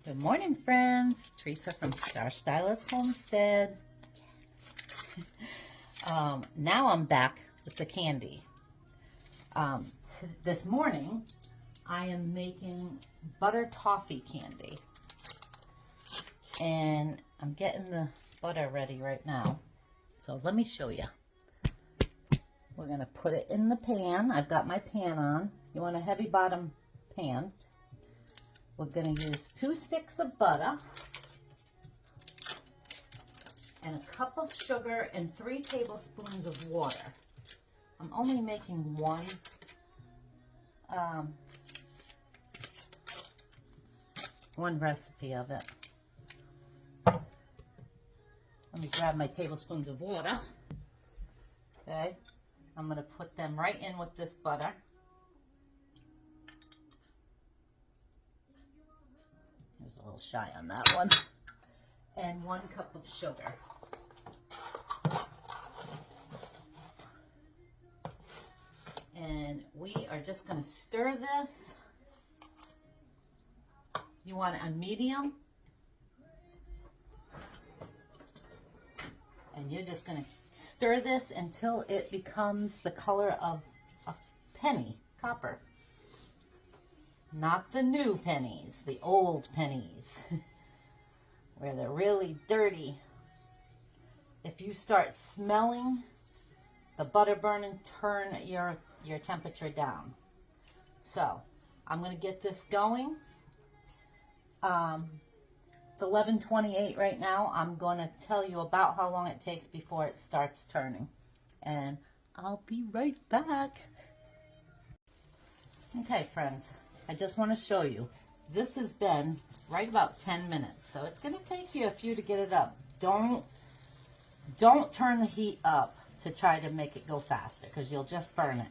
Good morning, friends. Teresa from Star Stylist Homestead. Now I'm back with the candy. This morning, I am making butter toffee candy. And I'm getting the butter ready right now. So let me show you. We're going to put it in the pan. I've got my pan on. You want a heavy bottom pan. We're going to use 2 sticks of butter and a cup of sugar and 3 tablespoons of water. I'm only making one recipe of it. Let me grab my tablespoons of water. Okay, I'm going to put them right in with this butter. There's a little shy on that one. And 1 cup of sugar. And we are just going to stir this. You want it on medium. And you're just going to stir this until it becomes the color of a penny, copper. Not the new pennies, the old pennies, where they're really dirty. If you start smelling the butter burning, turn your temperature down. So, I'm going to get this going. It's 11:28 right now. I'm going to tell you about how long it takes before it starts turning. And I'll be right back. Okay, friends. I just want to show you. This has been right about 10 minutes. So it's going to take you a few to get it up. Don't turn the heat up to try to make it go faster because you'll just burn it.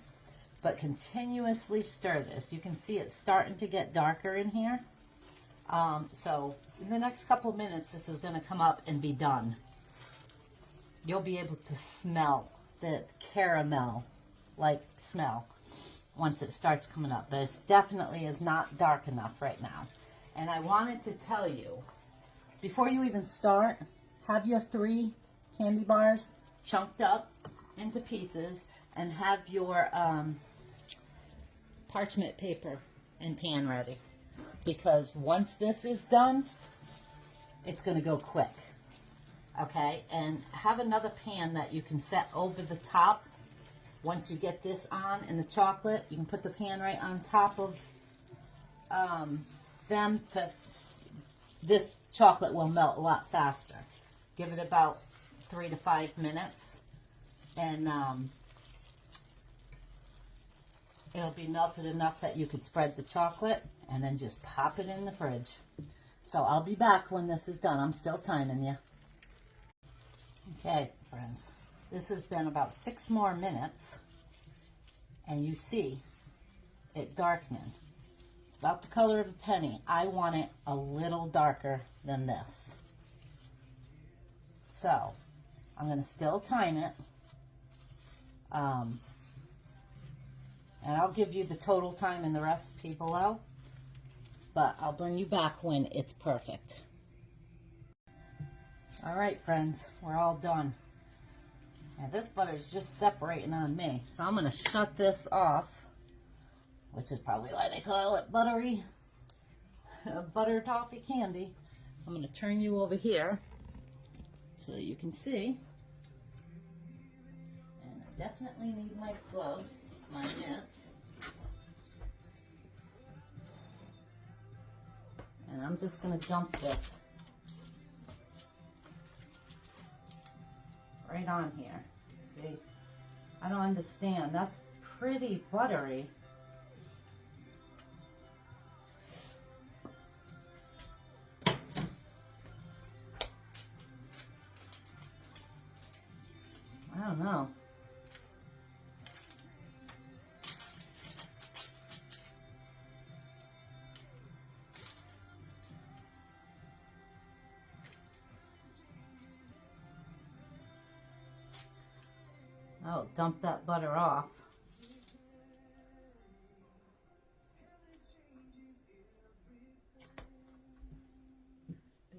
But continuously stir this. You can see it's starting to get darker in here. So in the next couple of minutes, this is going to come up and be done. You'll be able to smell the caramel-like smell once it starts coming up. But it definitely is not dark enough right now. And I wanted to tell you, before you even start, have your 3 candy bars chunked up into pieces and have your parchment paper and pan ready. Because once this is done, it's going to go quick. Okay? And have another pan that you can set over the top. Once you get this on and the chocolate, you can put the pan right on top of them. This chocolate will melt a lot faster. Give it about 3 to 5 minutes. And it'll be melted enough that you could spread the chocolate and then just pop it in the fridge. So I'll be back when this is done. I'm still timing you. Okay, friends. This has been about 6 more minutes, and you see it darkening. It's about the color of a penny. I want it a little darker than this. So, I'm going to still time it, and I'll give you the total time in the recipe below, but I'll bring you back when it's perfect. All right, friends, we're all done. Now this butter is just separating on me, so I'm going to shut this off, which is probably why they call it butter toffee candy. I'm going to turn you over here so you can see. And I definitely need my gloves, my mitts. And I'm just going to dump this right on here. See, I don't understand. That's pretty buttery. I don't know. Oh, dump that butter off.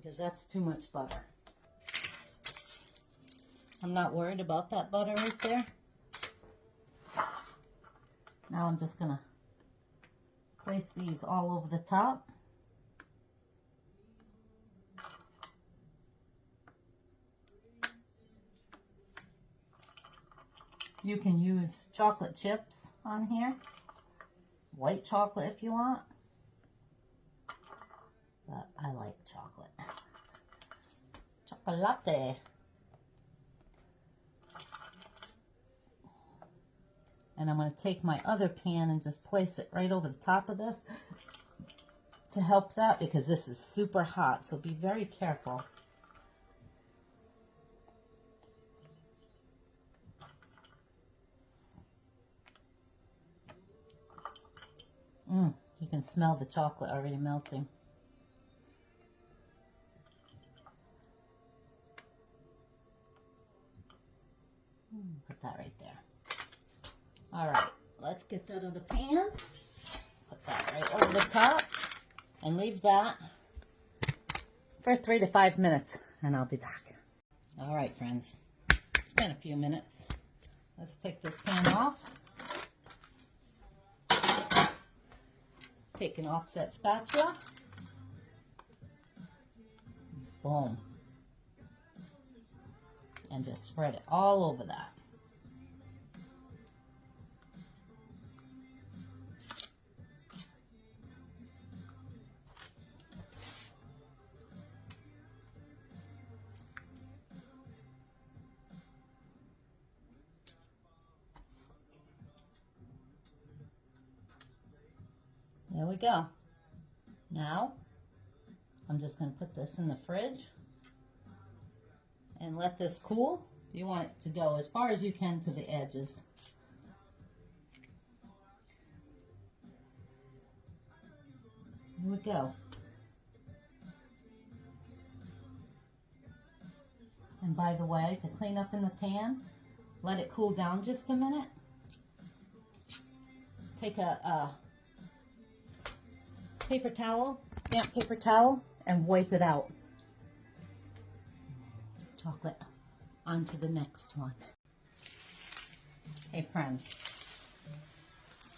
because that's too much butter. I'm not worried about that butter right there. Now I'm just gonna place these all over the top. You can use chocolate chips on here, white chocolate if you want, but I like chocolate. Chocolate. And I'm going to take my other pan and just place it right over the top of this to help that, because this is super hot, so be very careful. You can smell the chocolate already melting. Put that right there. All right, let's get that in the pan. Put that right over the top and leave that for 3 to 5 minutes, and I'll be back. All right, friends, it's been a few minutes. Let's take this pan off. Take an offset spatula. Boom. And just spread it all over that. There we go. Now, I'm just going to put this in the fridge and let this cool. You want it to go as far as you can to the edges. Here we go. And by the way, to clean up in the pan, let it cool down just a minute. Take a paper towel, damp paper towel, and wipe it out. Chocolate onto the next one. Hey friends,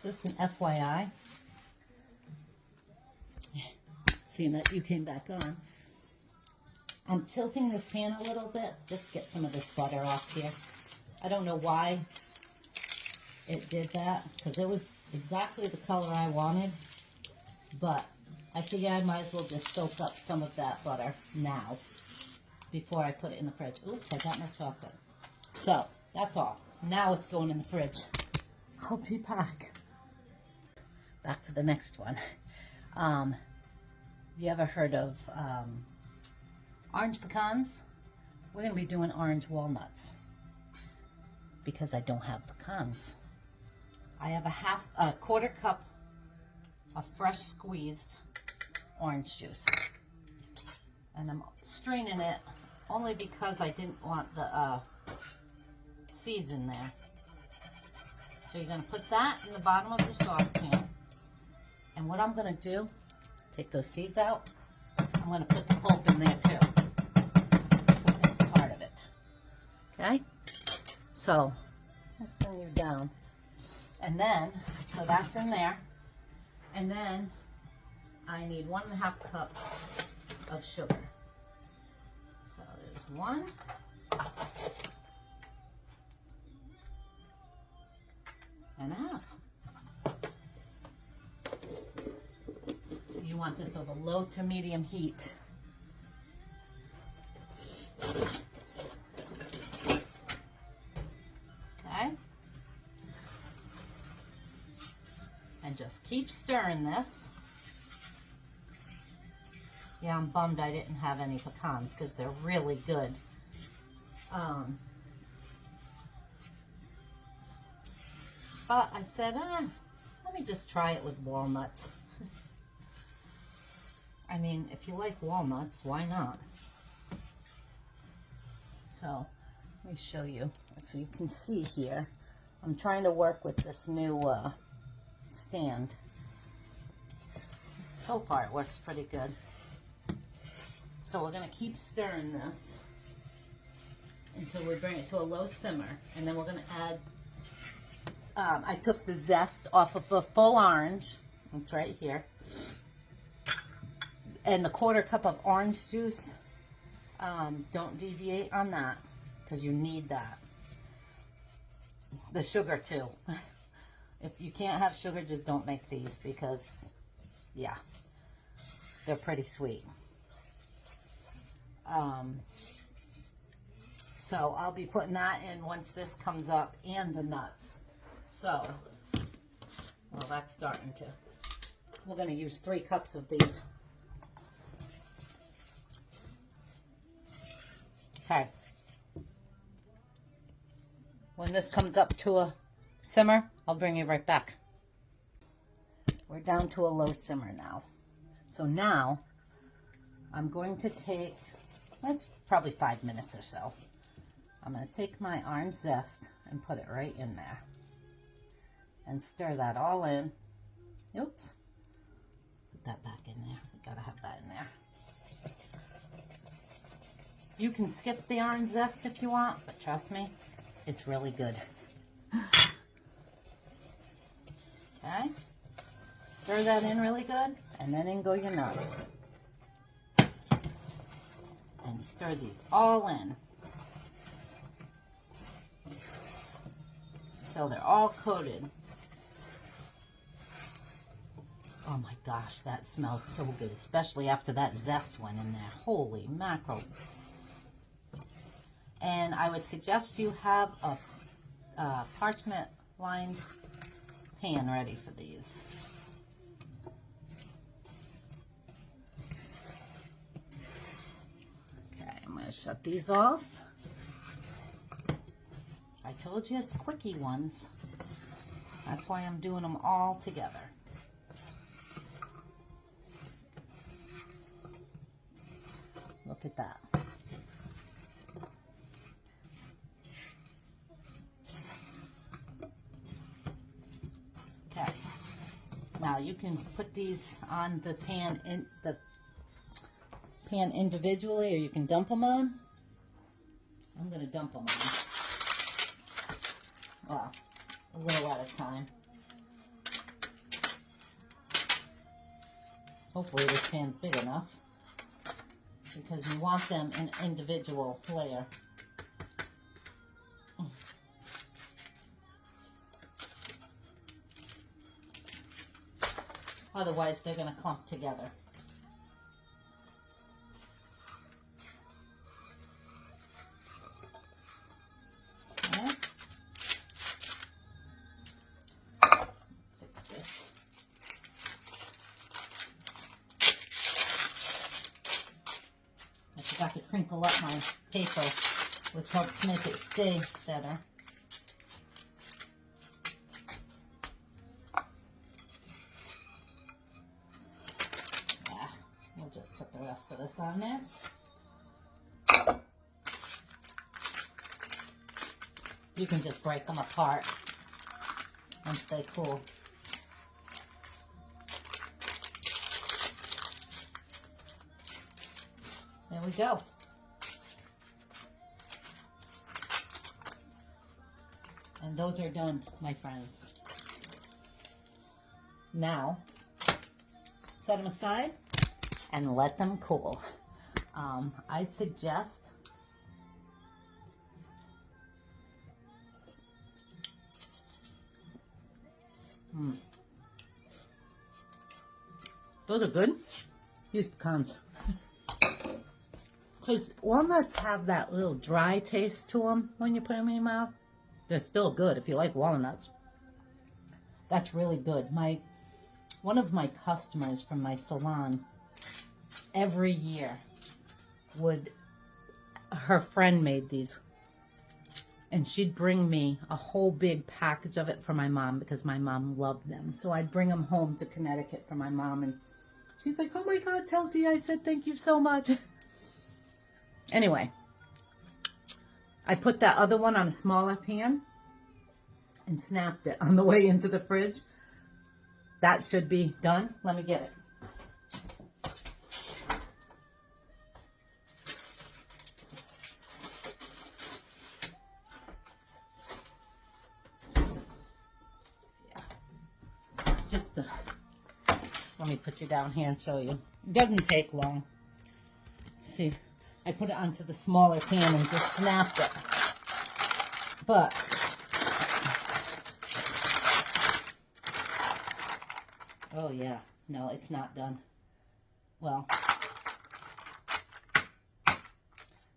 just an FYI, seeing that you came back on, I'm tilting this pan a little bit, just get some of this butter off here. I don't know why it did that, because it was exactly the color I wanted. But I figure I might as well just soak up some of that butter now before I put it in the fridge. Oops, I got my chocolate. So, that's all. Now it's going in the fridge. I'll be back. Back for the next one. You ever heard of orange pecans? We're going to be doing orange walnuts because I don't have pecans. I have a quarter cup of fresh squeezed orange juice, and I'm straining it only because I didn't want the seeds in there. So you're going to put that in the bottom of your saucepan, and what I'm going to do, take those seeds out, I'm going to put the pulp in there too, so it's part of it. Okay, so let's bring you down, and then so that's in there. And then I need 1.5 cups of sugar. So there's 1. And 1/2. You want this over low to medium heat. Okay. And just keep stirring this. Yeah, I'm bummed I didn't have any pecans because they're really good. But I said, let me just try it with walnuts. I mean, if you like walnuts, why not? So, let me show you. If you can see here, I'm trying to work with this new stand. So far it works pretty good. So we're going to keep stirring this until we bring it to a low simmer. And then we're going to add, I took the zest off of a full orange. It's right here. And the 1/4 cup of orange juice. Don't deviate on that because you need that. The sugar too. If you can't have sugar, just don't make these because, yeah, they're pretty sweet. So I'll be putting that in once this comes up, and the nuts. So, well, that's starting to. We're going to use 3 cups of these. Okay. When this comes up to a simmer, I'll bring you right back. We're down to a low simmer now. So now I'm going to take, that's probably 5 minutes or so. I'm going to take my orange zest and put it right in there. And stir that all in. Oops. Put that back in there. We gotta have that in there. You can skip the orange zest if you want, but trust me, it's really good. Okay? Stir that in really good, and then in go your nuts. And stir these all in until they're all coated. Oh my gosh, that smells so good, especially after that zest went in there. Holy mackerel. And I would suggest you have a parchment lined pan ready for these. Okay, I'm going to shut these off. I told you it's quickie ones. That's why I'm doing them all together. Look at that. Okay. Now you can put these on the pan individually, or you can dump them on. I'm going to dump them on. Well, a little at a time. Hopefully this pan's big enough, because you want them in individual layer. Otherwise, they're going to clump together. Okay. Fix this. I forgot to crinkle up my paper, which helps make it stay better. We'll just put the rest of this on there. You can just break them apart once they cool. There we go. And those are done, my friends. Now, set them aside and let them cool. I suggest those are good. Use pecans. Because walnuts have that little dry taste to them when you put them in your mouth. They're still good if you like walnuts. That's really good. One of my customers from my salon, every year, her friend made these. And she'd bring me a whole big package of it for my mom because my mom loved them. So I'd bring them home to Connecticut for my mom. And she's like, oh my God, Telty. I said, thank you so much. Anyway, I put that other one on a smaller pan and snapped it on the way into the fridge. That should be done. Let me get it. just let me put you down here and show you. It doesn't take long. See, I put it onto the smaller pan and just snapped it. But oh yeah, no, it's not done. Well,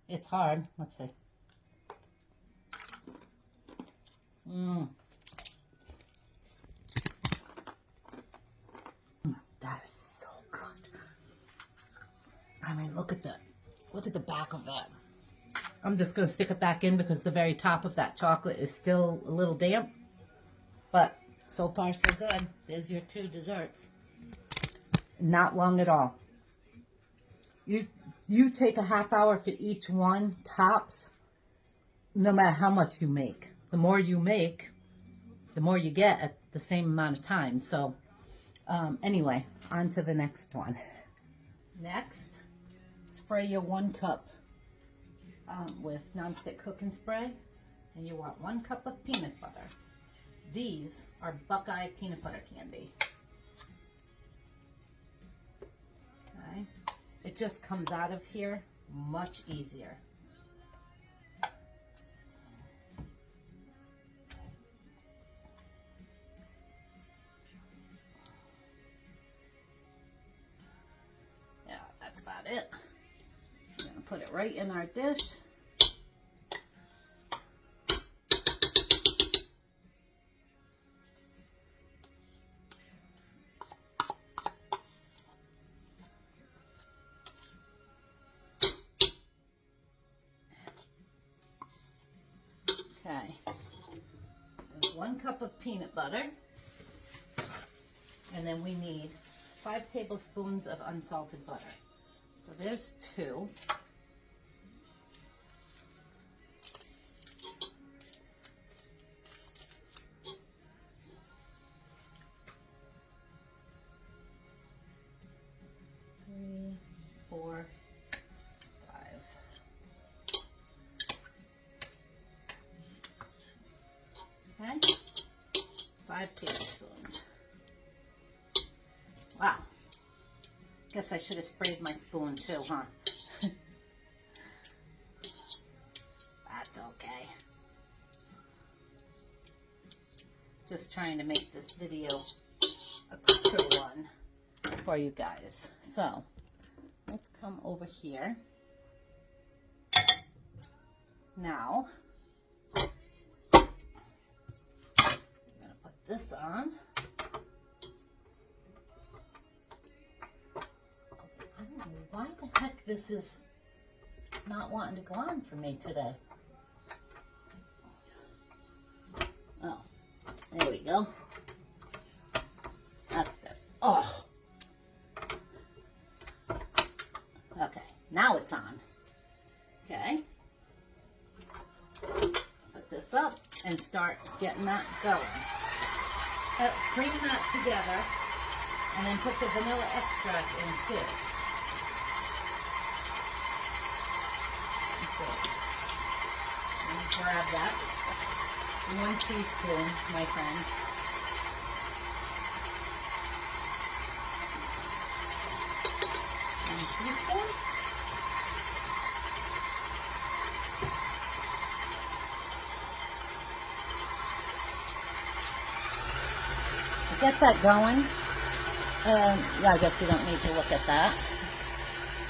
it's hard. Let's see. That is so good. I mean, look at the back of that. I'm just going to stick it back in because the very top of that chocolate is still a little damp. But so far so good. There's your 2 desserts. Not long at all. You take a half hour for each one, tops, no matter how much you make. The more you make, the more you get at the same amount of time. So anyway, on to the next one. Next, spray your 1 cup with nonstick cooking spray, and you want 1 cup of peanut butter. These are Buckeye peanut butter candy. Okay. It just comes out of here much easier. Yeah, that's about it. I'm gonna put it right in our dish. Okay, there's 1 cup of peanut butter, and then we need 5 tablespoons of unsalted butter. So there's 2. Three, 4, 5. Okay, 5 tablespoons. Wow. Guess I should have sprayed my spoon too, huh? That's okay. Just trying to make this video a quicker one for you guys. So, let's come over here. Now, this on. I don't know why the heck this is not wanting to go on for me today. Oh, there we go. That's good. Oh. Okay, now it's on. Okay. Put this up and start getting that going. Cream that together, and then put the vanilla extract in too. So, grab that. 1 teaspoon, my friends. One teaspoon. Get that going, and yeah, I guess you don't need to look at that,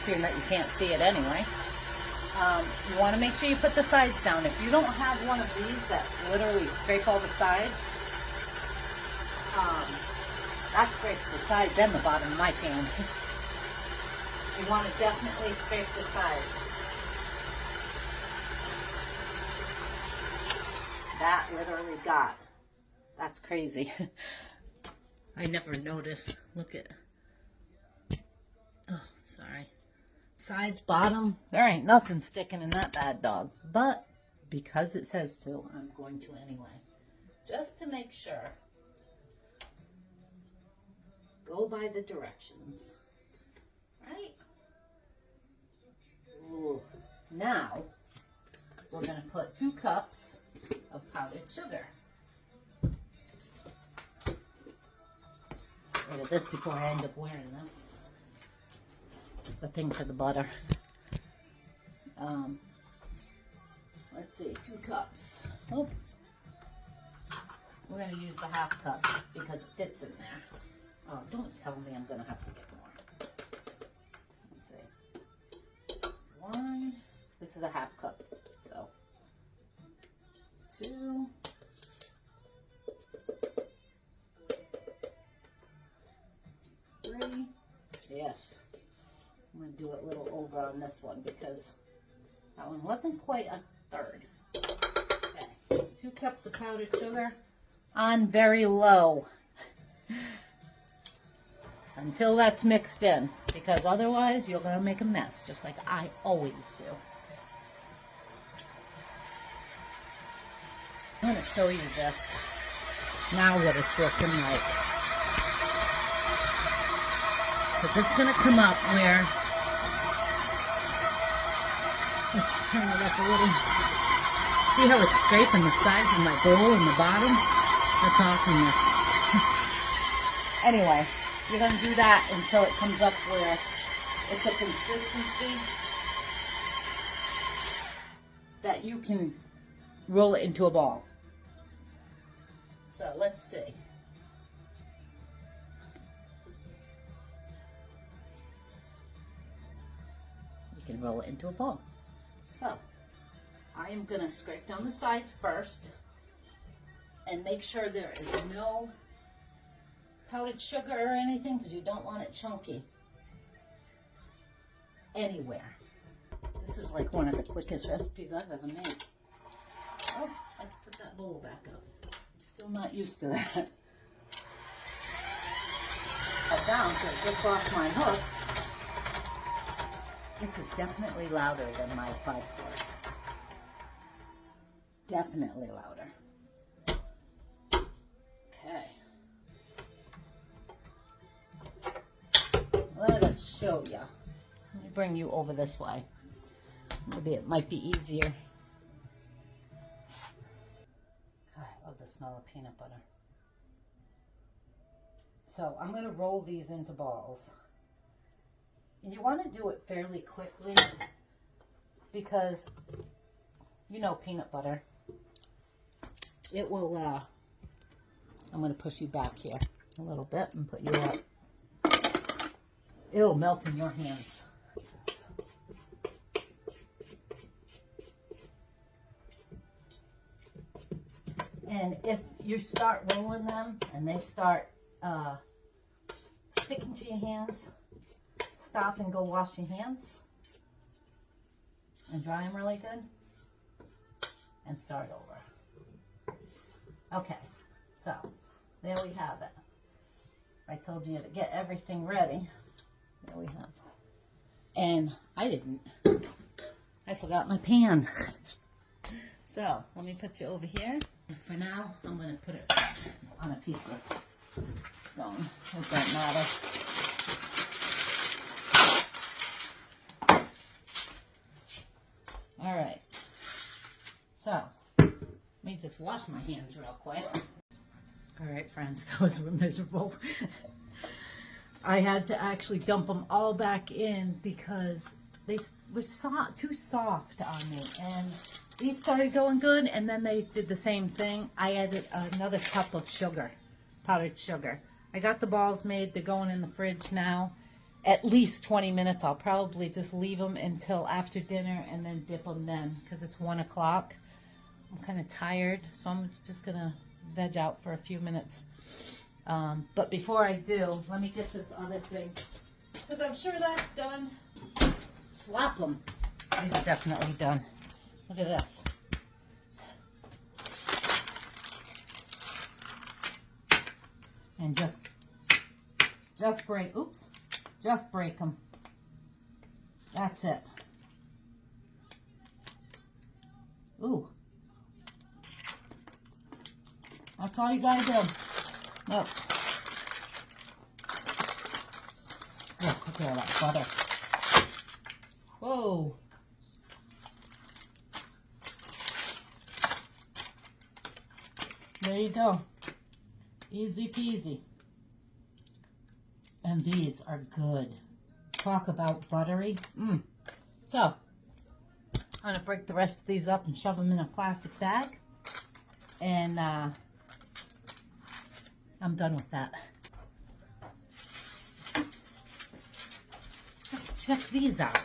seeing that you can't see it anyway. You want to make sure you put the sides down. If you don't have one of these that literally scrape all the sides, that scrapes the sides and the bottom of my pan. You want to definitely scrape the sides. That literally got, that's crazy. I never notice. Look at, oh, sorry. Sides, bottom, there ain't nothing sticking in that bad dog. But because it says to, I'm going to anyway. Just to make sure. Go by the directions. Right? Ooh. Now, we're going to put 2 cups of powdered sugar. rid of this before I end up wearing this. The thing for the butter. Let's see, 2 cups. Oh, we're going to use the ½ cup because it fits in there. Oh, don't tell me I'm going to have to get more. Let's see. Just 1. This is a ½ cup. So, 2. 3. Yes. I'm going to do it a little over on this one because that one wasn't quite a third. Okay. 2 cups of powdered sugar on very low until that's mixed in, because otherwise you're going to make a mess just like I always do. I'm going to show you this now, what it's looking like, because it's going to come up where, let's turn it up a little. See how it's scraping the sides of my bowl and the bottom? That's awesomeness. Anyway, you're going to do that until it comes up where it's a consistency that you can roll it into a ball. So let's see. You can roll it into a ball. So I am going to scrape down the sides first and make sure there is no powdered sugar or anything, because you don't want it chunky anywhere. This is like one of the quickest recipes I've ever made. Oh, let's put that bowl back up. Still not used to that. Up down so it gets off my hook. This is definitely louder than my 5-quart. Definitely louder. Okay. Let us show you. Let me bring you over this way. Maybe it might be easier. God, I love the smell of peanut butter. So I'm going to roll these into balls. And you want to do it fairly quickly because, you know, peanut butter. It will, I'm going to push you back here a little bit and put you up. It'll melt in your hands. And if you start rolling them and they start sticking to your hands, stop and go wash your hands and dry them really good and start over. Okay, so there we have it. I told you to get everything ready. There we have. And I forgot my pan. So let me put you over here. And for now, I'm going to put it on a pizza stone. It doesn't matter. All right. So let me just wash my hands real quick. All right, friends, those were miserable. I had to actually dump them all back in because they were too soft on me. And these started going good, and then they did the same thing. I added another cup of sugar, powdered sugar. I got the balls made. They're going in the fridge now. At least 20 minutes. I'll probably just leave them until after dinner and then dip them then because it's 1 o'clock. I'm kind of tired, so I'm just going to veg out for a few minutes. But before I do, let me get this other thing because I'm sure that's done. Swap them. These are definitely done. Look at this. And just break, oops, just break them. That's it. Ooh. That's all you gotta do. Look. Look at all that butter. Whoa. There you go. Easy peasy. And these are good. Talk about buttery. So, I'm going to break the rest of these up and shove them in a plastic bag. And I'm done with that. Let's check these out.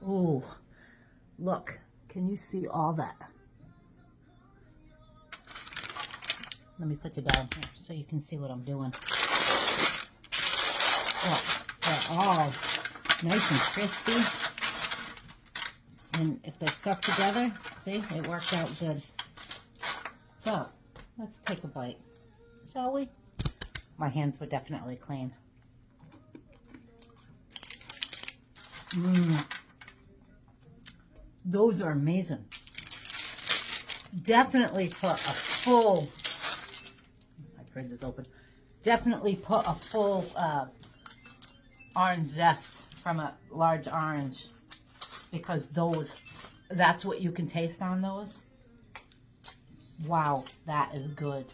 Ooh, look. Can you see all that? Let me put you down here so you can see what I'm doing. Oh, they're all nice and crispy. And if they're stuck together, see, it worked out good. So, let's take a bite, shall we? My hands were definitely clean. Those are amazing. Definitely put a full, my fridge is open. Definitely put a full orange zest from a large orange, because that's what you can taste on those. Wow, that is good.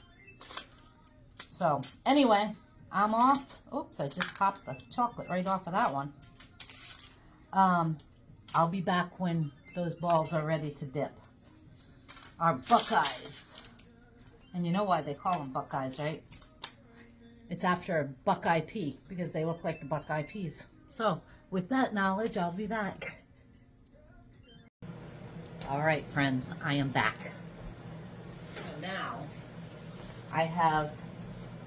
So anyway, I'm off. Oops, I just popped the chocolate right off of that one. I'll be back when those balls are ready to dip. Our Buckeyes. And you know why they call them Buckeyes, right? It's after a Buckeye pea, because they look like the Buckeye peas. So, with that knowledge, I'll be back. All right, friends, I am back. So now, I have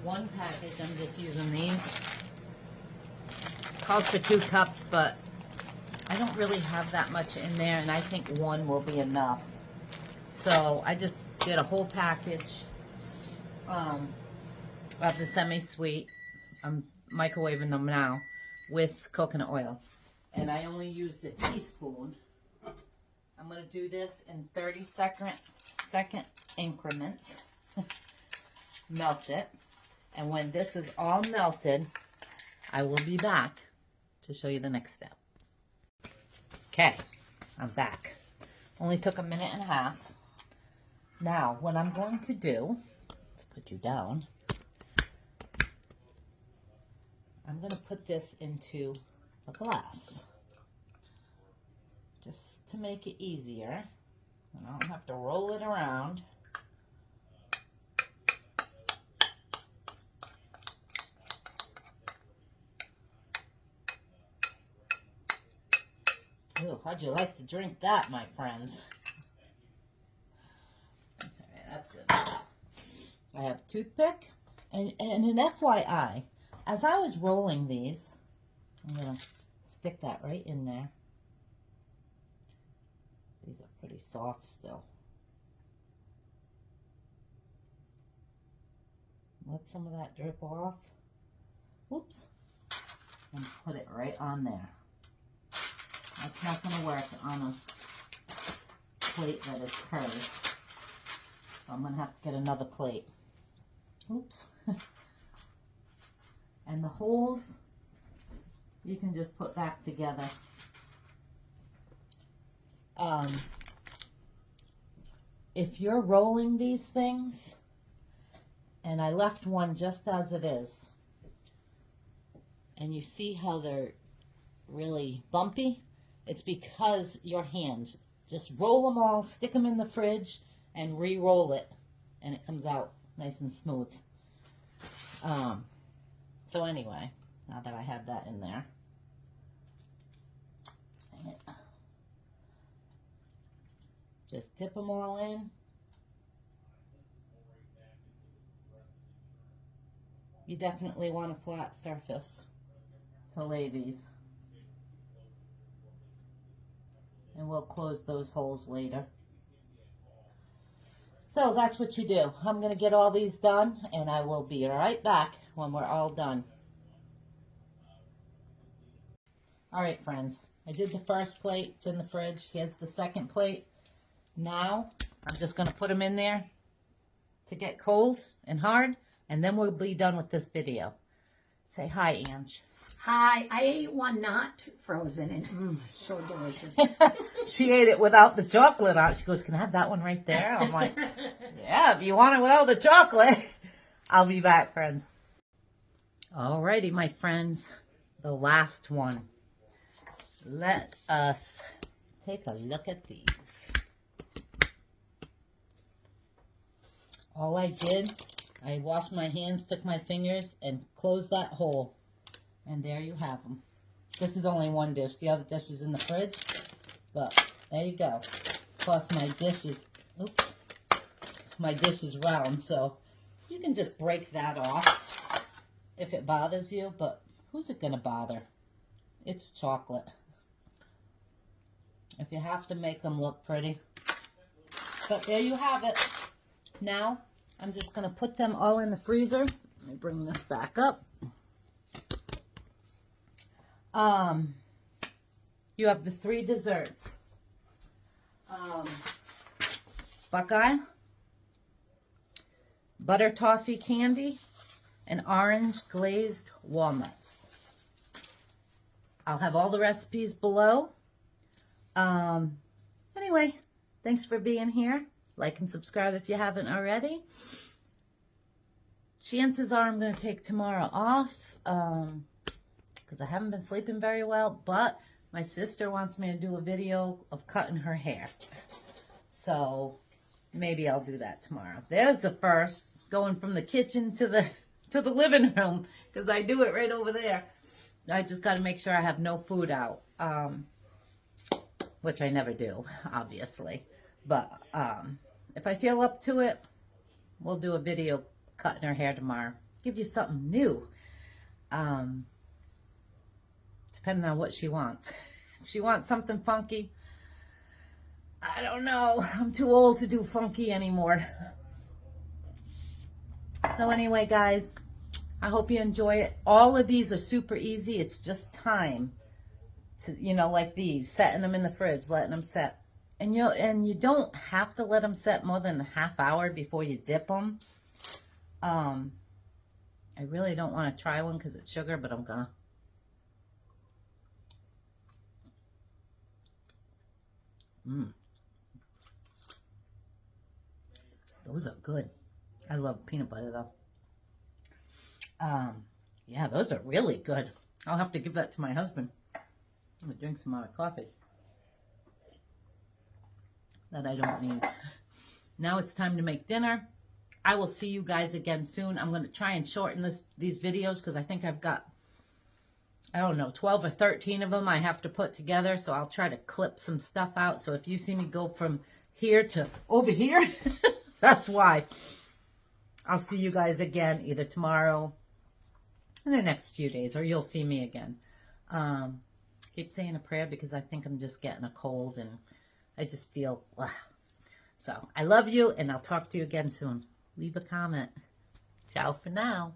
one package. I'm just using these. Calls for 2 cups, but I don't really have that much in there, and I think one will be enough. So I just did a whole package of the semi-sweet. I'm microwaving them now with coconut oil. And I only used a teaspoon. I'm going to do this in 30-second increments. Melt it. And when this is all melted, I will be back to show you the next step. Okay, I'm back. Only took a minute and a half. Now, what I'm going to do, let's put you down. I'm going to put this into a glass, just to make it easier. And I don't have to roll it around. Ooh, how'd you like to drink that, my friends? Okay, that's good. I have a toothpick, and an FYI, as I was rolling these, I'm going to stick that right in there. These are pretty soft still. Let some of that drip off. Whoops. And put it right on there. That's not going to work on a plate that is curved. So I'm going to have to get another plate. Oops. And the holes, you can just put back together. If you're rolling these things, and I left one just as it is, and you see how they're really bumpy, it's because your hands. Just roll them all, stick them in the fridge, and re-roll it, and it comes out nice and smooth. So anyway, now that I had that in there, dang it. Just dip them all in. You definitely want a flat surface to lay these. And we'll close those holes later. So that's what you do. I'm going to get all these done, and I will be right back when we're all done. All right, friends. I did the first plate. It's in the fridge. Here's the second plate. Now, I'm just going to put them in there to get cold and hard, and then we'll be done with this video. Say hi, Ange. Hi, I ate one not frozen, and so delicious. She ate it without the chocolate on. She goes, can I have that one right there? I'm like, yeah, if you want it without the chocolate. I'll be back, friends. Alrighty, my friends. The last one. Let us take a look at these. All I did, I washed my hands, took my fingers, and closed that hole. And there you have them. This is only one dish. The other dish is in the fridge. But there you go. Plus my dish is, oops, my dish is round, so you can just break that off if it bothers you. But who's it going to bother? It's chocolate. If you have to make them look pretty. But there you have it. Now, I'm just going to put them all in the freezer. Let me bring this back up. You have the 3 desserts. Buckeye, butter toffee candy, and orange glazed walnuts. I'll have all the recipes below. Anyway, thanks for being here. Like and subscribe if you haven't already. Chances are I'm going to take tomorrow off because I haven't been sleeping very well, but my sister wants me to do a video of cutting her hair. So maybe I'll do that tomorrow. There's the first, going from the kitchen to the living room, because I do it right over there. I just got to make sure I have no food out, which I never do, obviously. But if I feel up to it, we'll do a video cutting her hair tomorrow. Give you something new. Depending on what she wants. If she wants something funky, I don't know. I'm too old to do funky anymore. So anyway, guys, I hope you enjoy it. All of these are super easy. It's just time to, you know, like these, setting them in the fridge, letting them set. And you don't have to let them set more than a half hour before you dip them. I really don't want to try one because it's sugar, but I'm gonna. Those are good. I love peanut butter though. Yeah, those are really good. I'll have to give that to my husband. I'm gonna drink some of my coffee that I don't need. Now it's time to make dinner. I will see you guys again soon. I'm going to try and shorten these videos because I think I've got, I don't know, 12 or 13 of them I have to put together. So I'll try to clip some stuff out. So if you see me go from here to over here, that's why. I'll see you guys again either tomorrow in the next few days, or you'll see me again. Keep saying a prayer because I think I'm just getting a cold and I just feel, so I love you and I'll talk to you again soon. Leave a comment. Ciao for now.